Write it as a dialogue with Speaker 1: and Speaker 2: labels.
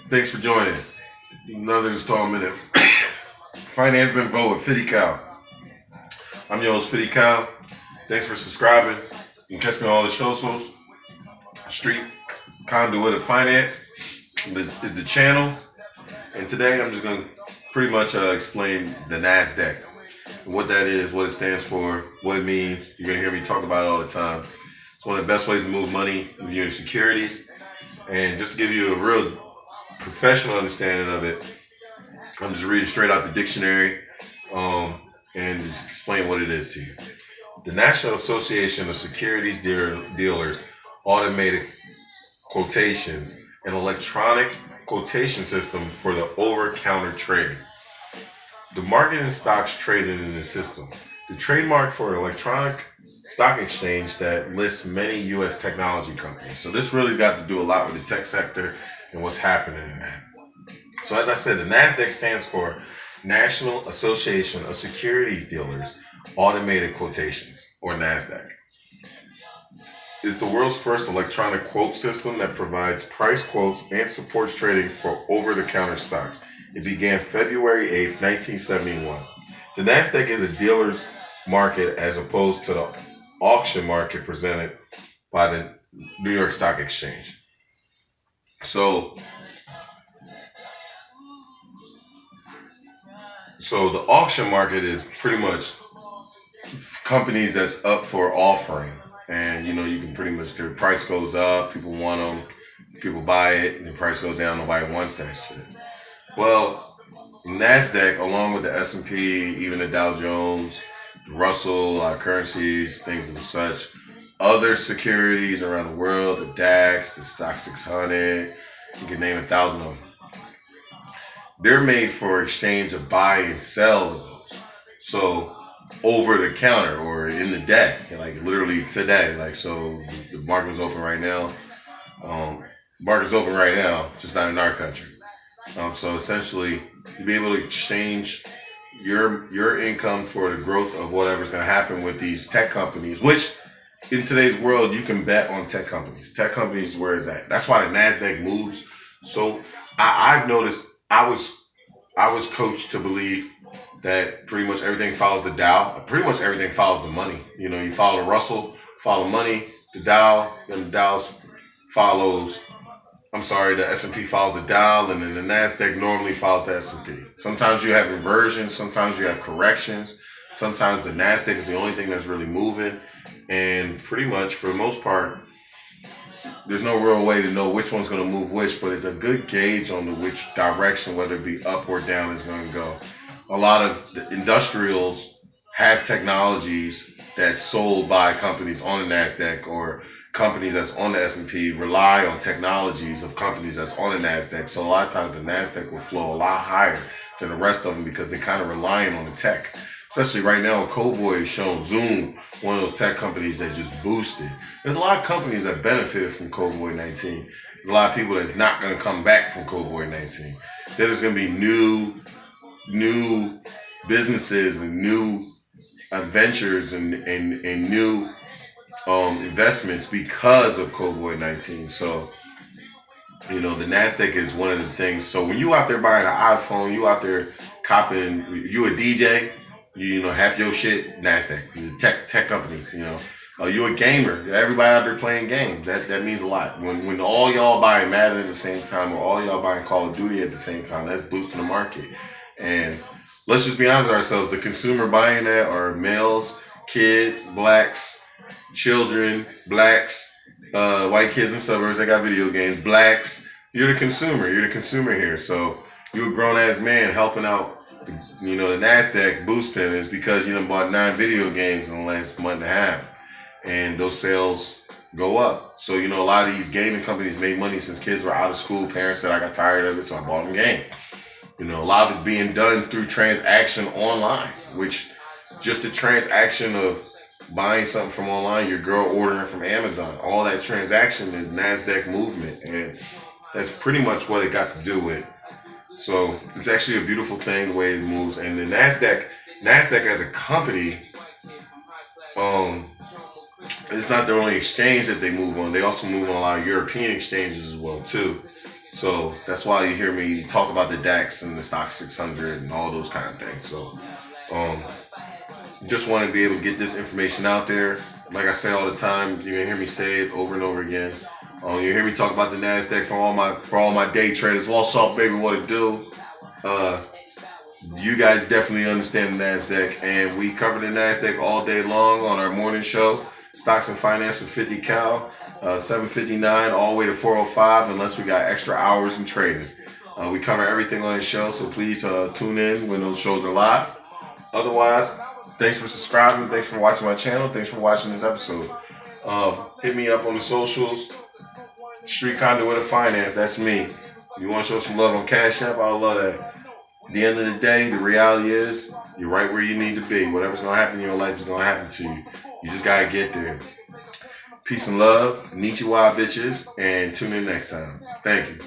Speaker 1: Thanks for joining another installment of Finance Info with Fitty Cow. I'm your host, Fitty Cow. Thanks for subscribing. You can catch me on all the shows. Street Conduit of Finance is the channel. And today I'm just going to pretty much explain the NASDAQ. What that is, what it stands for, what it means. You're going to hear me talk about it all the time. It's one of the best ways to move money in the securities. And just to give you a real professional understanding of it, I'm just reading straight out the dictionary and just explain what it is to you. The National Association of Securities Dealers automated quotations, an electronic quotation system for the over-counter trading. The market and stocks traded in the system. The trademark for an electronic stock exchange that lists many U.S. technology companies. So this really's got to do a lot with the tech sector and what's happening in that. So as I said, the NASDAQ stands for National Association of Securities Dealers Automated Quotations, or NASDAQ. It's the world's first electronic quote system that provides price quotes and supports trading for over-the-counter stocks. It began February 8th, 1971. The NASDAQ is a dealer's market as opposed to the auction market presented by the New York Stock Exchange. So the auction market is pretty much companies that's up for offering. And, you can pretty much, their price goes up, people want them, people buy it, and the price goes down, nobody wants that shit. Well, NASDAQ, along with the S&P, even the Dow Jones, Russell, currencies, things of such, other securities around the world, the DAX, the Stock 600, you can name 1,000 of them. They're made for exchange of buy and sell of those. So over the counter or in the day, like literally today, so the market was open right now. Market's open right now, just not in our country. So essentially, you'll be able to exchange your income for the growth of whatever's going to happen with these tech companies, which in today's world, you can bet on tech companies. Tech companies, where is that? That's why the NASDAQ moves. So I've noticed, I was coached to believe that pretty much everything follows the Dow. Pretty much everything follows the money. You follow the Russell, follow money, the Dow, then the Dow follows, the S&P follows the Dow, and then the NASDAQ normally follows the S&P. Sometimes you have inversions, sometimes you have corrections, sometimes the NASDAQ is the only thing that's really moving, and pretty much, for the most part, there's no real way to know which one's going to move which, but it's a good gauge on which direction, whether it be up or down, is going to go. A lot of the industrials have technologies that's sold by companies on the NASDAQ, or companies that's on the S&P rely on technologies of companies that's on the NASDAQ. So a lot of times the NASDAQ will flow a lot higher than the rest of them because they're kind of relying on the tech. Especially right now, Cowboy is showing Zoom, one of those tech companies that just boosted. There's a lot of companies that benefited from COVID-19. There's a lot of people that's not going to come back from COVID-19. There's going to be new businesses and new ventures and new investments because of COVID-19. So, the NASDAQ is one of the things. So when you out there buying an iPhone, you out there copping, you a DJ, half your shit, NASDAQ, tech companies, you a gamer, everybody out there playing games. That means a lot. When all y'all buying Madden at the same time, or all y'all buying Call of Duty at the same time, that's boosting the market. And let's just be honest with ourselves, the consumer buying that are males, kids, blacks, children, blacks, white kids in suburbs that got video games, blacks. You're the consumer here. So you're a grown ass man helping out, the NASDAQ boosting is because you done bought 9 video games in the last month and a half, and those sales go up. So a lot of these gaming companies made money since kids were out of school. Parents said, I got tired of it, so I bought them a game. A lot of it's being done through transaction online, which just the transaction of buying something from online, your girl ordering from Amazon, all that transaction is NASDAQ movement, and that's pretty much what it got to do with. So it's actually a beautiful thing the way it moves. And the NASDAQ as a company, it's not the only exchange that they move on. They also move on a lot of European exchanges as well too. So that's why you hear me talk about the DAX and the Stock 600 and all those kind of things. So um, just want to be able to get this information out there. Like I say all the time, you're gonna hear me say it over and over again. You hear me talk about the NASDAQ for all my day traders. Wall Salt baby, what it do? Uh, you guys definitely understand the NASDAQ, and we cover the NASDAQ all day long on our morning show, Stocks and Finance with 50 Cal, 7:59 all the way to 4:05, unless we got extra hours in trading. We cover everything on the show, so please tune in when those shows are live. Otherwise, thanks for subscribing. Thanks for watching my channel. Thanks for watching this episode. Hit me up on the socials. Street Conduit of Finance, that's me. You want to show some love on Cash App? I love that. At the end of the day, the reality is you're right where you need to be. Whatever's going to happen in your life is going to happen to you. You just got to get there. Peace and love. Nichiwa bitches. And tune in next time. Thank you.